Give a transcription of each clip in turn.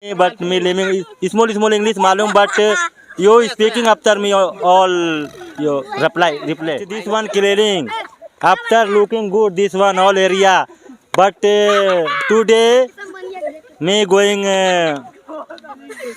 But me living small English malum, but you speaking after me all you reply. This one clearing after looking good. This one all area, but today me going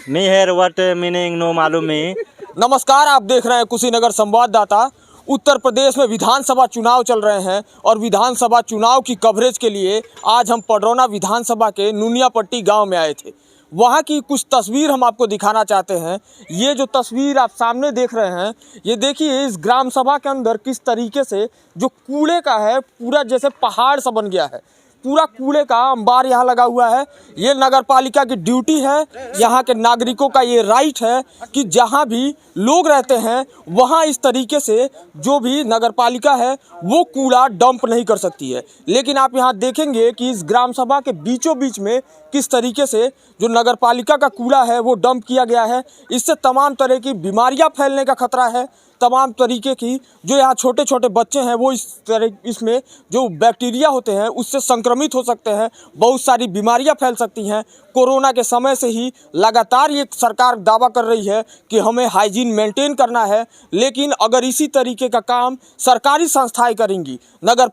me here what meaning no मालूम me. नमस्कार, आप देख रहे हैं कुशीनगर संवाददाता। उत्तर प्रदेश में विधानसभा चुनाव चल रहे हैं और विधानसभा चुनाव की कवरेज के लिए आज हम पडरौना विधानसभा के नुनियापट्टी गांव में आए थे। वहां की कुछ तस्वीर हम आपको दिखाना चाहते हैं। ये जो तस्वीर आप सामने देख रहे हैं, ये देखिए इस ग्राम सभा के अंदर किस तरीके से जो कूड़े का है पूरा जैसे पहाड़ सा बन गया है। पूरा कूड़े का अंबार यहाँ लगा हुआ है। ये नगर पालिका की ड्यूटी है, यहाँ के नागरिकों का ये राइट है कि जहाँ भी लोग रहते हैं वहाँ इस तरीके से जो भी नगर पालिका है वो कूड़ा डंप नहीं कर सकती है। लेकिन आप यहाँ देखेंगे कि इस ग्राम सभा के बीचों बीच में किस तरीके से जो नगर पालिका का कूड़ा है वो डंप किया गया है। इससे तमाम तरह की बीमारियाँ फैलने का खतरा है। तमाम तरीके की जो यहाँ छोटे छोटे बच्चे हैं वो इसमें जो बैक्टीरिया होते हैं उससे संक्रमित हो सकते हैं। बहुत सारी बीमारियां फैल सकती हैं। कोरोना के समय से ही लगातार ये सरकार दावा कर रही है कि हमें हाइजीन मेंटेन करना है, लेकिन अगर इसी तरीके का काम सरकारी संस्थाएं करेंगी, नगर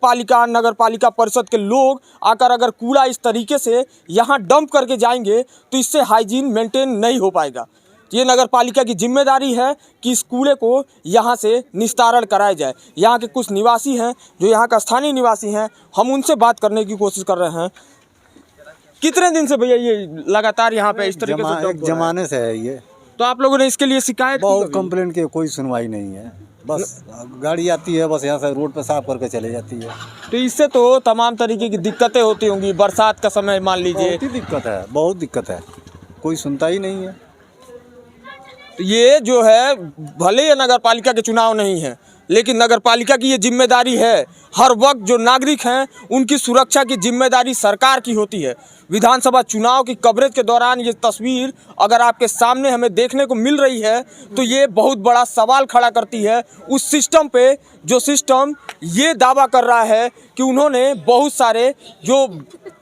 पालिका परिषद के लोग आकर अगर कूड़ा इस तरीके से यहाँ डंप करके जाएंगे तो इससे हाइजीन मेंटेन नहीं हो पाएगा। ये नगर पालिका की जिम्मेदारी है कि इस कूड़े को यहाँ से निस्तारण कराया जाए। यहाँ के कुछ निवासी हैं जो यहाँ का स्थानीय निवासी हैं, हम उनसे बात करने की कोशिश कर रहे हैं। कितने दिन से भैया ये लगातार यहाँ पे इस तरीके से एक जमाने से है ये? तो आप लोगों ने इसके लिए शिकायत बहुत कंप्लेंट की, कोई सुनवाई नहीं है। बस गाड़ी आती है, बस यहाँ से रोड पे साफ करके चले जाती है। तो इससे तो तमाम तरीके की दिक्कतें होती होंगी। बरसात का समय मान लीजिए, बहुत दिक्कत है, कोई सुनता ही नहीं है। ये जो है भले ये नगर पालिका के चुनाव नहीं है, लेकिन नगर पालिका की ये जिम्मेदारी है। हर वक्त जो नागरिक हैं उनकी सुरक्षा की जिम्मेदारी सरकार की होती है। विधानसभा चुनाव की कवरेज के दौरान ये तस्वीर अगर आपके सामने हमें देखने को मिल रही है तो ये बहुत बड़ा सवाल खड़ा करती है उस सिस्टम पे, जो सिस्टम ये दावा कर रहा है कि उन्होंने बहुत सारे जो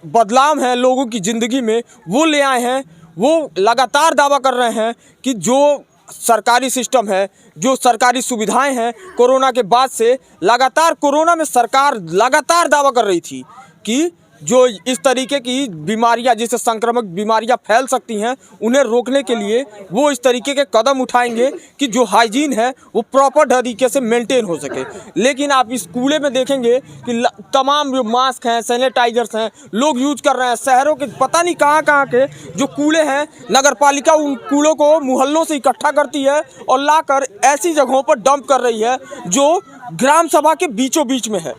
बदलाव हैं लोगों की ज़िंदगी में वो ले आए हैं। वो लगातार दावा कर रहे हैं कि जो सरकारी सिस्टम है, जो सरकारी सुविधाएं हैं, कोरोना के बाद से लगातार कोरोना में सरकार लगातार दावा कर रही थी कि जो इस तरीके की बीमारियां जिससे संक्रामक बीमारियां फैल सकती हैं उन्हें रोकने के लिए वो इस तरीके के कदम उठाएंगे कि जो हाइजीन है वो प्रॉपर तरीके से मेंटेन हो सके। लेकिन आप इस कूड़े में देखेंगे कि तमाम जो मास्क हैं, सैनिटाइजर्स हैं, लोग यूज कर रहे हैं। शहरों के पता नहीं कहाँ के जो कूड़े हैं, नगर पालिका उन कूड़ों को मुहल्लों से इकट्ठा करती है और लाकर ऐसी जगहों पर डंप कर रही है जो ग्राम सभा के बीचों बीच में है।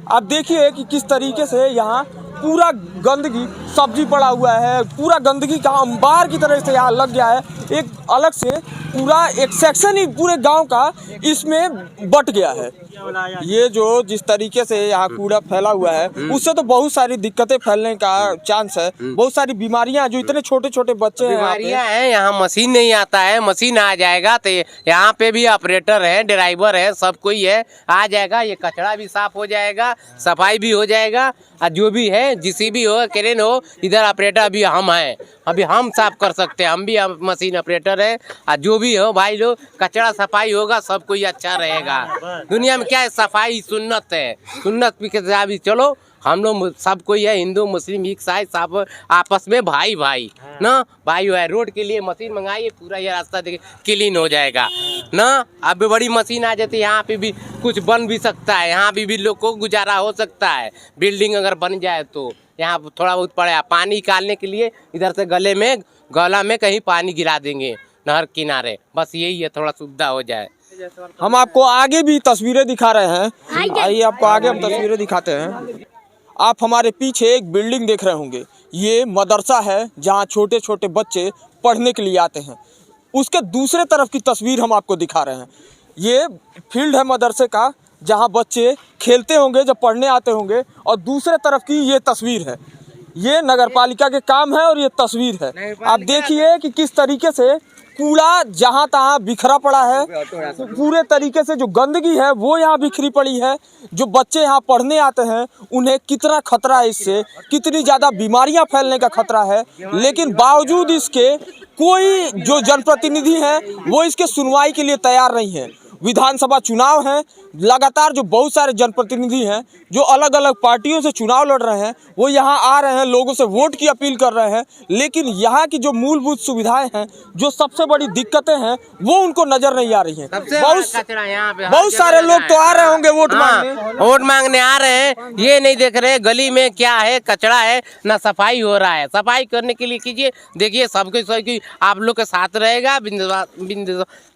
आप देखिए कि किस तरीके से यहाँ पूरा गंदगी सब्जी पड़ा हुआ है, पूरा गंदगी का अंबार की तरह से यहाँ लग गया है। एक अलग से पूरा एक सेक्शन ही पूरे गांव का इसमें बट गया है। ये जो जिस तरीके से यहाँ कूड़ा फैला हुआ है उससे तो बहुत सारी दिक्कतें फैलने का चांस है। बहुत सारी बीमारियां जो इतने छोटे छोटे बच्चे बीमारियां हैं। यहाँ मशीन नहीं आता है, मशीन आ जाएगा तो यहाँ पे भी ऑपरेटर है, ड्राइवर है, सब कोई है, आ जाएगा। ये कचरा भी साफ हो जाएगा, सफाई भी हो जाएगा। और जो भी है जेसीबी हो, क्रेन हो, इधर ऑपरेटर अभी हम हैं, अभी हम साफ कर सकते हैं, हम भी मशीन ऑपरेटर है। और जो भी हो भाई लोग, कचरा सफाई होगा सब कोई अच्छा रहेगा। दुनिया में क्या है, सफाई सुन्नत है, सुन्नत भी चलो। हम लोग सब कोई है, हिंदू मुस्लिम एक साथ सब आपस में भाई भाई ना, भाई है। रोड के लिए मशीन मंगाइए, पूरा ये रास्ता देखिए क्लीन हो जाएगा ना। अब बड़ी मशीन आ जाती है, यहाँ पे भी कुछ बन भी सकता है, यहाँ भी लोग को गुजारा हो सकता है। बिल्डिंग अगर बन जाए तो यहाँ थोड़ा बहुत पड़ेगा पानी निकालने के लिए, इधर से गला में कहीं पानी गिरा देंगे नहर किनारे, बस यही है, थोड़ा सुविधा हो जाए। हम आपको आगे भी तस्वीरें दिखा रहे हैं। आइए आपको आगे हम तस्वीरें दिखाते हैं। आप हमारे पीछे एक बिल्डिंग देख रहे होंगे, ये मदरसा है जहाँ छोटे छोटे बच्चे पढ़ने के लिए आते हैं। उसके दूसरे तरफ की तस्वीर हम आपको दिखा रहे हैं। ये फील्ड है मदरसे का जहाँ बच्चे खेलते होंगे जब पढ़ने आते होंगे, और दूसरे तरफ की ये तस्वीर है। ये नगर पालिका के काम है और ये तस्वीर है। आप देखिए कि किस तरीके से कूड़ा जहाँ तहाँ बिखरा पड़ा है, पूरे तरीके से जो गंदगी है वो यहाँ बिखरी पड़ी है। जो बच्चे यहाँ पढ़ने आते हैं उन्हें कितना खतरा है, इससे कितनी ज़्यादा बीमारियाँ फैलने का खतरा है, लेकिन बावजूद इसके कोई जो जनप्रतिनिधि हैं वो इसके सुनवाई के लिए तैयार नहीं है। विधानसभा चुनाव हैं, लगातार जो बहुत सारे जनप्रतिनिधि हैं जो अलग अलग पार्टियों से चुनाव लड़ रहे हैं वो यहाँ आ रहे हैं, लोगों से वोट की अपील कर रहे हैं, लेकिन यहाँ की जो मूलभूत सुविधाएं हैं, जो सबसे बड़ी दिक्कतें हैं वो उनको नजर नहीं आ रही हैं। बहुत सारे लोग तो आ रहे होंगे वोट मांगने आ रहे हैं, ये नहीं देख रहे गली में क्या है, कचरा है, ना सफाई हो रहा है। सफाई करने के लिए कीजिए, देखिए सबके आप लोग के साथ रहेगा।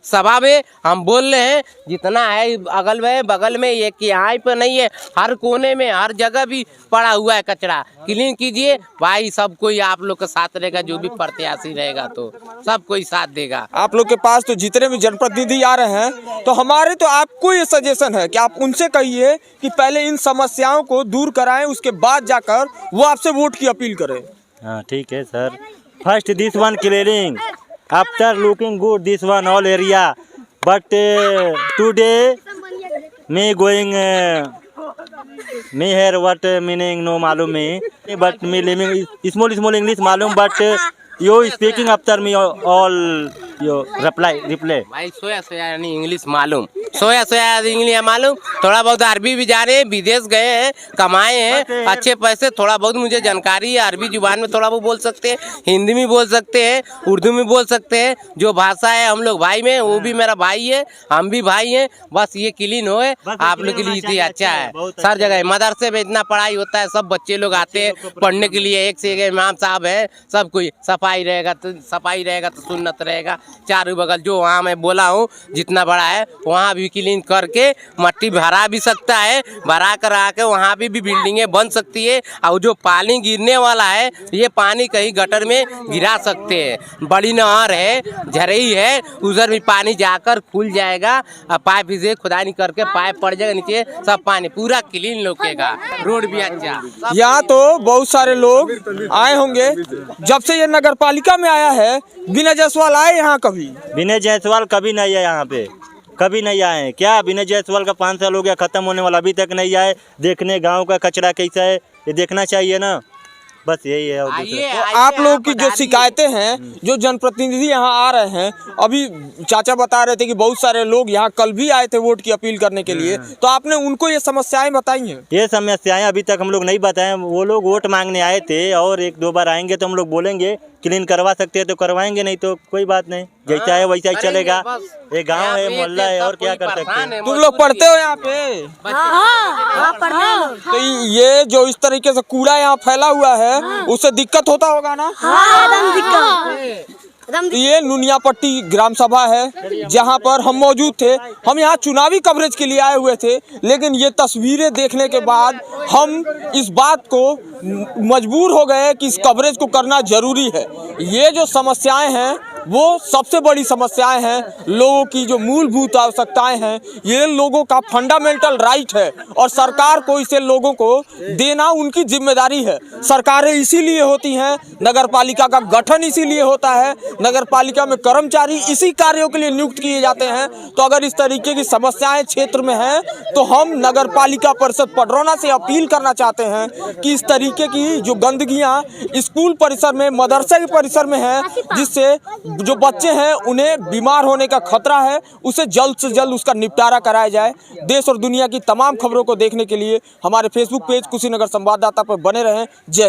सभा में हम बोल रहे हैं जितना है अगल में बगल में, ये कि यहाँ पे नहीं है, हर कोने में हर जगह भी पड़ा हुआ है कचरा। क्लीन कीजिए भाई, सब कोई आप लोग के साथ रहेगा, जो भी प्रत्याशी रहेगा तो सब कोई साथ देगा। आप लोग के पास तो जितने भी जनप्रतिनिधि आ रहे हैं, तो हमारे तो आपको ये सजेशन है कि आप उनसे कहिए कि पहले इन समस्याओं को दूर कराएं, उसके बाद जाकर वो आपसे वोट की अपील करें। हाँ ठीक है sir. First this one clearing, after looking good this one all area, but today me going me here what meaning no मालूम me, but me living small English मालूम, but you speaking after me all you reply भाई। सोया यानी English मालूम, सोया English मालूम, थोड़ा बहुत अरबी भी जाने, विदेश गए हैं, कमाए हैं अच्छे पैसे, थोड़ा बहुत मुझे जानकारी है। अरबी जुबान में थोड़ा बहुत बोल सकते हैं, हिंदी में बोल सकते हैं, उर्दू में बोल सकते हैं। जो भाषा है हम लोग भाई में, वो भी मेरा भाई है, हम भी भाई हैं। बस ये क्लीन हो आप लोग के लिए अच्छा है। हर जगह मदरसे में इतना पढ़ाई होता है, सब बच्चे लोग आते हैं पढ़ने के लिए, एक से एक इमाम साहब है, सब कोई सफाई रहेगा तो सुन्नत रहेगा। चारों बगल जो वहाँ मैं बोला हूँ जितना बड़ा है वहाँ भी क्लीन करके मट्टी भरा भी सकता है, भरा कर आके वहाँ भी बिल्डिंगें बन सकती है। और जो पानी गिरने वाला है, ये पानी कहीं गटर में गिरा सकते हैं। बड़ी नहर है, झरई है, उधर भी पानी जाकर खुल जाएगा, पाइप से खुदाई करके पाइप पड़ जाएगा नीचे, सब पानी पूरा क्लीन लोकेगा, रोड भी अच्छा। यहाँ तो बहुत सारे लोग आए होंगे, जब से ये नगर पालिका में आया है। विनय जायसवाल आए यहाँ कभी? विनय जायसवाल कभी नहीं है यहाँ पे, कभी नहीं आए। क्या विनय जायसवाल का 5 साल हो गया, खत्म होने वाला, अभी तक नहीं आए देखने गांव का कचरा कैसा है, ये देखना चाहिए ना, बस यही है। तो आप लोग की जो शिकायतें हैं, जो जनप्रतिनिधि यहाँ आ रहे हैं, अभी चाचा बता रहे थे कि बहुत सारे लोग यहाँ कल भी आए थे वोट की अपील करने के लिए, तो आपने उनको ये समस्याएं बताई हैं? ये समस्याएं अभी तक हम लोग नहीं बताए। वो लोग वोट मांगने आए थे, और 1-2 बार आएंगे तो हम लोग बोलेंगे क्लीन करवा सकते हैं तो करवाएंगे, नहीं तो कोई बात नहीं, जैसा है वैसा ही चलेगा। ये गांव है, मोहल्ला है, और क्या कर सकते हैं। तुम लोग पढ़ते हो यहाँ पे? तो ये जो इस तरीके से कूड़ा यहाँ फैला हुआ है, उससे दिक्कत होता होगा ना? ये नुनियापट्टी ग्राम सभा है जहाँ पर हम मौजूद थे। हम यहाँ चुनावी कवरेज के लिए आए हुए थे, लेकिन ये तस्वीरें देखने के बाद हम इस बात को मजबूर हो गए कि इस कवरेज को करना जरूरी है। ये जो समस्याएं हैं वो सबसे बड़ी समस्याएं हैं, लोगों की जो मूलभूत आवश्यकताएं हैं, ये लोगों का फंडामेंटल राइट है, और सरकार को इसे लोगों को देना उनकी जिम्मेदारी है। सरकारें इसीलिए होती हैं, नगर पालिका का गठन इसीलिए होता है, नगर पालिका में कर्मचारी इसी कार्यों के लिए नियुक्त किए जाते हैं। तो अगर इस तरीके की समस्याएं क्षेत्र में हैं, तो हम नगर पालिका परिषद पडरौना से अपील करना चाहते हैं कि इस तरीके की जो गंदगियां स्कूल परिसर में, मदरसे के परिसर में है, जिससे जो बच्चे हैं उन्हें बीमार होने का खतरा है, उसे जल्द से जल्द उसका निपटारा कराया जाए। देश और दुनिया की तमाम खबरों को देखने के लिए हमारे फेसबुक पेज कुशीनगर संवाददाता पर बने रहें। जय